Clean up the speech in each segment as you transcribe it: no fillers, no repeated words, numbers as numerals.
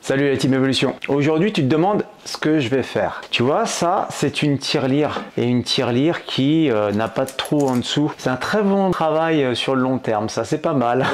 Salut la team Evolution. Aujourd'hui tu te demandes ce que je vais faire. Tu vois, ça c'est une tirelire et une tirelire qui n'a pas de trou en dessous. C'est un très bon travail sur le long terme, ça c'est pas mal.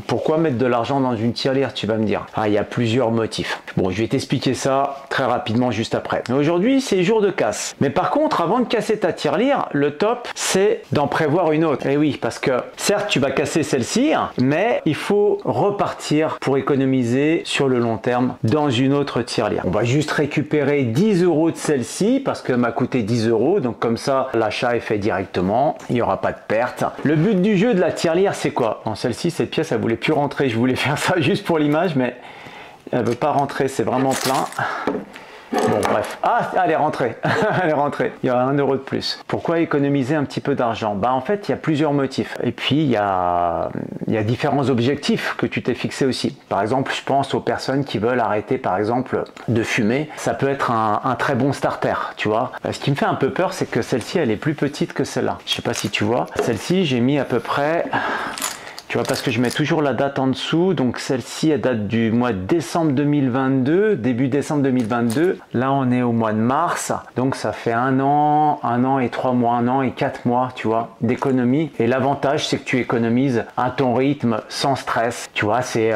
Pourquoi mettre de l'argent dans une tirelire, tu vas me dire? Ah, il y a plusieurs motifs. Bon, je vais t'expliquer ça très rapidement juste après. Mais aujourd'hui, c'est jour de casse. Mais par contre, avant de casser ta tirelire, le top, c'est d'en prévoir une autre. Et oui, parce que certes, tu vas casser celle-ci, mais il faut repartir pour économiser sur le long terme dans une autre tirelire. On va juste récupérer 10 € de celle-ci parce qu'elle m'a coûté 10 €. Donc comme ça, l'achat est fait directement. Il n'y aura pas de perte. Le but du jeu de la tirelire, c'est quoi? Bon, celle-ci, cette pièce, elle voulait plus rentrer, je voulais faire ça juste pour l'image, mais elle veut pas rentrer, c'est vraiment plein. Bon bref, ah elle est rentrée, elle est rentrée, il y a 1 € de plus. Pourquoi économiser un petit peu d'argent? Bah en fait il y a plusieurs motifs, et puis il y a différents objectifs que tu t'es fixé aussi. Par exemple, je pense aux personnes qui veulent arrêter par exemple de fumer, ça peut être un très bon starter, tu vois. Ce qui me fait un peu peur, c'est que celle-ci elle est plus petite que celle-là, je sais pas si tu vois. Celle-ci j'ai mis à peu près... Tu vois, parce que je mets toujours la date en dessous, donc celle-ci elle date du mois de décembre 2022, début décembre 2022. Là on est au mois de mars, donc ça fait 1 an et 3 mois, 1 an et 4 mois, tu vois, d'économie. Et l'avantage c'est que tu économises à ton rythme, sans stress. Tu vois, c'est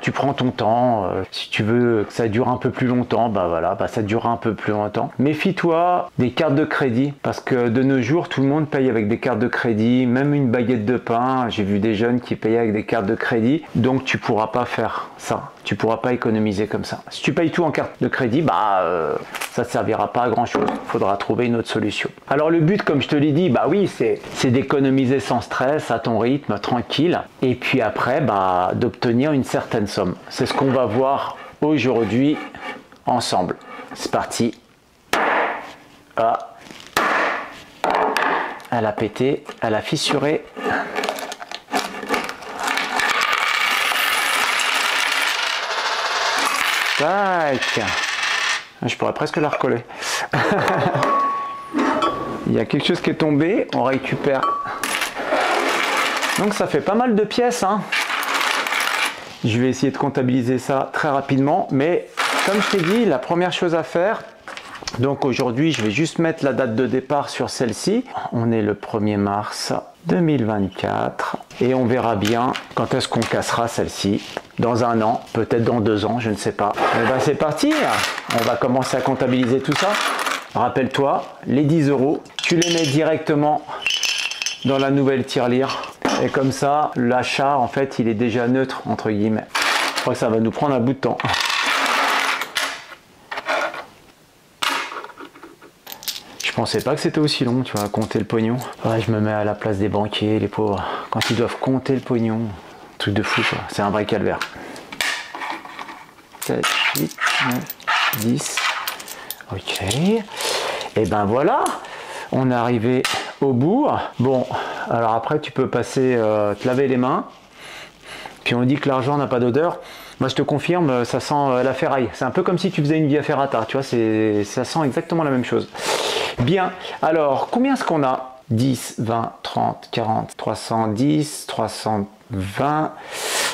tu prends ton temps, si tu veux que ça dure un peu plus longtemps, bah voilà, bah ça durera un peu plus longtemps. Méfie-toi des cartes de crédit, parce que de nos jours tout le monde paye avec des cartes de crédit, même une baguette de pain. J'ai vu des jeunes qui payer avec des cartes de crédit, donc tu pourras pas faire ça, tu pourras pas économiser comme ça. Si tu payes tout en carte de crédit, bah ça ne servira pas à grand chose, il faudra trouver une autre solution. Alors le but, comme je te l'ai dit, bah oui, c'est d'économiser sans stress, à ton rythme, tranquille, et puis après bah d'obtenir une certaine somme. C'est ce qu'on va voir aujourd'hui ensemble. C'est parti. Ah, elle a pété, elle a fissuré. Tac. Je pourrais presque la recoller. Il y a quelque chose qui est tombé, on récupère. Donc ça fait pas mal de pièces, hein. Je vais essayer de comptabiliser ça très rapidement, mais comme je t'ai dit, la première chose à faire, donc aujourd'hui je vais juste mettre la date de départ sur celle-ci. On est le 1er mars 2024 et on verra bien quand est-ce qu'on cassera celle-ci. Dans 1 an, peut-être dans 2 ans, je ne sais pas. Et ben c'est parti, on va commencer à comptabiliser tout ça. Rappelle-toi, les 10 €, tu les mets directement dans la nouvelle tirelire. Et comme ça, l'achat, en fait, il est déjà neutre, entre guillemets. Je crois que ça va nous prendre un bout de temps. Je pensais pas que c'était aussi long, tu vois, à compter le pognon. Ouais, je me mets à la place des banquiers, les pauvres. Quand ils doivent compter le pognon. Truc de fou, quoi. C'est un vrai calvaire. 7, 8, 9, 10. Ok. Et ben voilà, on est arrivé au bout. Bon, alors après tu peux passer, te laver les mains. Puis on dit que l'argent n'a pas d'odeur. Moi je te confirme, ça sent la ferraille. C'est un peu comme si tu faisais une via ferrata, tu vois, ça sent exactement la même chose. Bien, alors combien est-ce qu'on a? 10, 20, 30, 40, 310, 320,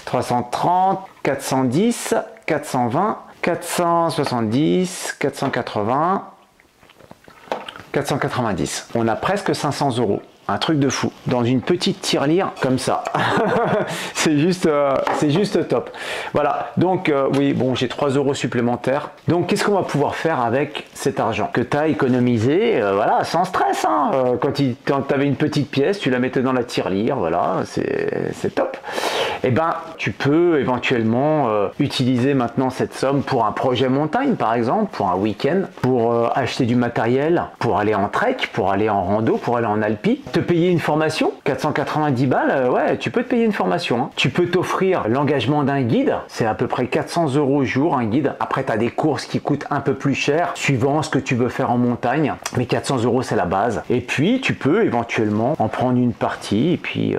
330, 410, 420, 470, 480, 490. On a presque 500 €. Un truc de fou dans une petite tirelire comme ça. c'est juste top. Voilà, donc oui, bon, j'ai 3 € supplémentaires. Donc qu'est-ce qu'on va pouvoir faire avec cet argent que tu as économisé, voilà, sans stress, hein. Quand tu avais une petite pièce, tu la mettais dans la tirelire, voilà, c'est top. Et ben tu peux éventuellement utiliser maintenant cette somme pour un projet montagne, par exemple, pour un week-end, pour acheter du matériel, pour aller en trek, pour aller en rando, pour aller en alpi. Te payer une formation, 490 balles, ouais, tu peux te payer une formation, hein. Tu peux t'offrir l'engagement d'un guide, c'est à peu près 400 € au jour, un guide. Après, tu as des courses qui coûtent un peu plus cher, suivant ce que tu veux faire en montagne, mais 400 € c'est la base. Et puis, tu peux éventuellement en prendre une partie et puis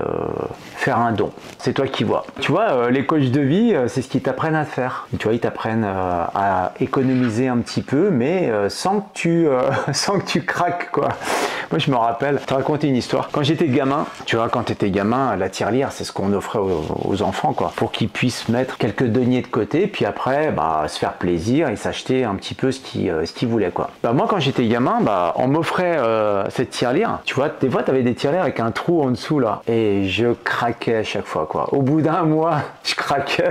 faire un don. C'est toi qui vois. Tu vois, les coachs de vie, c'est ce qu'ils t'apprennent à faire. Tu vois, ils t'apprennent à économiser un petit peu, mais sans que tu craques, quoi. Moi, je me rappelle, te raconter une histoire. Quand j'étais gamin, tu vois, quand tu étais gamin, la tirelire, c'est ce qu'on offrait aux enfants, quoi, pour qu'ils puissent mettre quelques deniers de côté, puis après, bah, se faire plaisir et s'acheter un petit peu ce qu'ils voulaient, quoi. Bah, moi, quand j'étais gamin, bah, on m'offrait cette tirelire. Tu vois, des fois, tu avais des tirelires avec un trou en dessous, là, et je craquais à chaque fois, quoi. Au bout d'un mois, je craquais,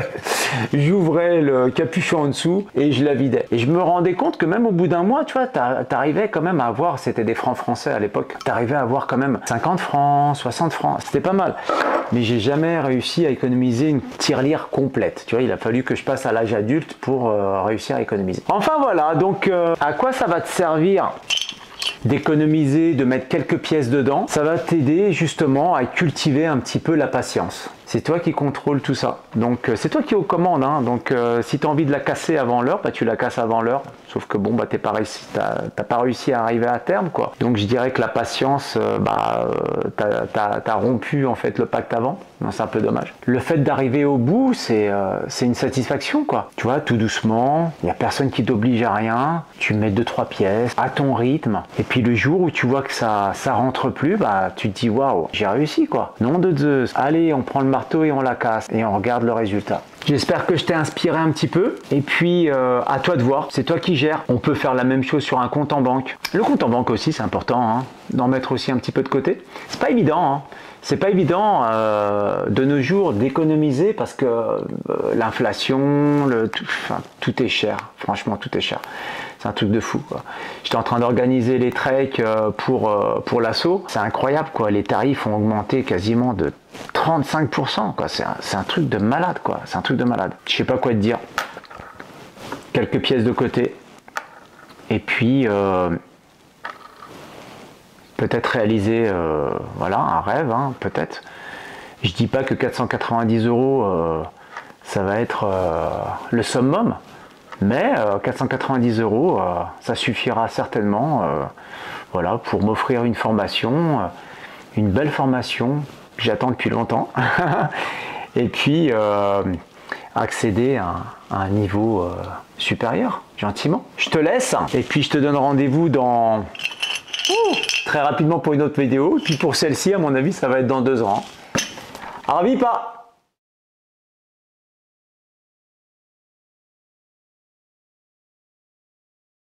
j'ouvrais le capuchon en dessous et je la vidais. Et je me rendais compte que même au bout d'un mois, tu vois, t'arrivais quand même à avoir, c'était des francs français à l'époque, t'arrivais à avoir quand même 50 francs, 60 francs, c'était pas mal. Mais j'ai jamais réussi à économiser une tirelire complète. Tu vois, il a fallu que je passe à l'âge adulte pour réussir à économiser. Enfin voilà, donc à quoi ça va te servir d'économiser, de mettre quelques pièces dedans? Ça va t'aider justement à cultiver un petit peu la patience. C'est toi qui contrôle tout ça. Donc c'est toi qui es aux commandes. Hein. Donc si tu as envie de la casser avant l'heure, bah, tu la casses avant l'heure. Sauf que bon, bah, t'as pas réussi à arriver à terme, quoi. Donc je dirais que la patience, t'as rompu en fait le pacte avant. C'est un peu dommage. Le fait d'arriver au bout, c'est une satisfaction, quoi. Tu vois, tout doucement, il n'y a personne qui t'oblige à rien. Tu mets 2-3 pièces à ton rythme. Et puis le jour où tu vois que ça rentre plus, bah tu te dis waouh, j'ai réussi, quoi. Nom de Zeus. Allez, on prend le marteau et on la casse et on regarde le résultat. J'espère que je t'ai inspiré un petit peu et puis à toi de voir, c'est toi qui gères. On peut faire la même chose sur un compte en banque. Le compte en banque aussi, c'est important, hein, d'en mettre aussi un petit peu de côté. C'est pas évident, hein. C'est pas évident de nos jours d'économiser parce que l'inflation, tout est cher. Franchement, tout est cher. C'est un truc de fou, quoi. J'étais en train d'organiser les treks pour l'assaut. C'est incroyable, quoi. Les tarifs ont augmenté quasiment de 35%, quoi. C'est un truc de malade, quoi. C'est un truc de malade. Je sais pas quoi te dire. Quelques pièces de côté. Et puis peut-être réaliser voilà, un rêve, hein, peut-être. Je dis pas que 490 €, ça va être le summum. Mais 490 €, ça suffira certainement voilà, pour m'offrir une formation, une belle formation que j'attends depuis longtemps. Et puis accéder à un niveau supérieur, gentiment. Je te laisse et puis je te donne rendez-vous dans très rapidement pour une autre vidéo. Et puis pour celle-ci, à mon avis, ça va être dans 2 ans. Arvipa!